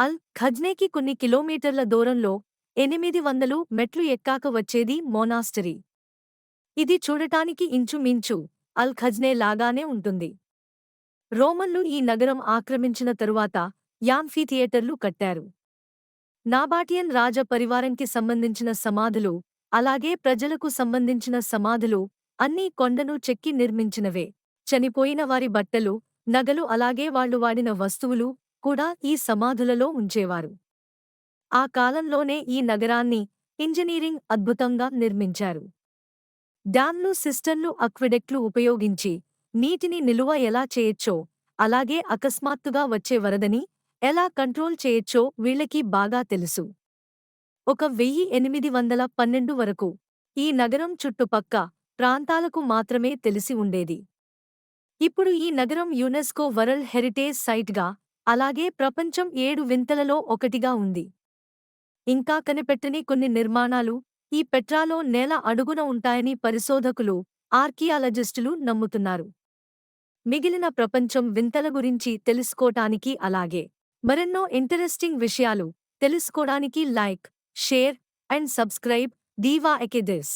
అల్ ఖజ్నేకి కొన్ని కిలోమీటర్ల దూరంలో 800 మెట్లు ఎక్కాక వచ్చేది మోనాస్టరీ. ఇది చూడటానికి ఇంచుమించు అల్ ఖజ్నే లాగానే ఉంటుంది. రోమన్లు ఈ నగరం ఆక్రమించిన తరువాత యాంఫీథియేటర్లు కట్టారు. నాబాటియన్ రాజ పరివారంకి సంబంధించిన సమాధులు, అలాగే ప్రజలకు సంబంధించిన సమాధులు అన్నీ కొండను చెక్కి నిర్మించినవే. చనిపోయిన వారి బట్టలు, నగలు అలాగే వాళ్ళు వాడిన వస్తువులు కూడా ఈ సమాధులలో ఉంచేవారు. ఆ కాలంలోనే ఈ నగరాన్ని ఇంజనీరింగ్ అద్భుతంగా నిర్మించారు. డ్యామ్లు, సిస్టర్లు, అక్విడెక్ట్లు ఉపయోగించి నీటిని నిలువ ఎలా చేయొచ్చో, అలాగే అకస్మాత్తుగా వచ్చే వరదని ఎలా కంట్రోల్ చేయొచ్చో వీళ్ళకి బాగా తెలుసు. 1812 వరకు ఈ నగరం చుట్టుపక్క ప్రాంతాలకు మాత్రమే తెలిసి ఉండేది. ఇప్పుడు ఈ నగరం యునెస్కో వరల్డ్ హెరిటేజ్ సైట్గా, అలాగే ప్రపంచం 7 వింతలలో ఒకటిగా ఉంది. ఇంకా కనిపెట్టని కొన్ని నిర్మాణాలు ఈ పెట్రాలో నేల అడుగున ఉంటాయని పరిశోధకులు, ఆర్కియాలజిస్టులు నమ్ముతున్నారు. మిగిలిన ప్రపంచం వింతల గురించి తెలుసుకోటానికి అలాగే మరెన్నో ఇంటరెస్టింగ్ విషయాలు తెలుసుకోడానికి లైక్, షేర్ అండ్ సబ్స్క్రైబ్ దీవా ఎకెదిస్.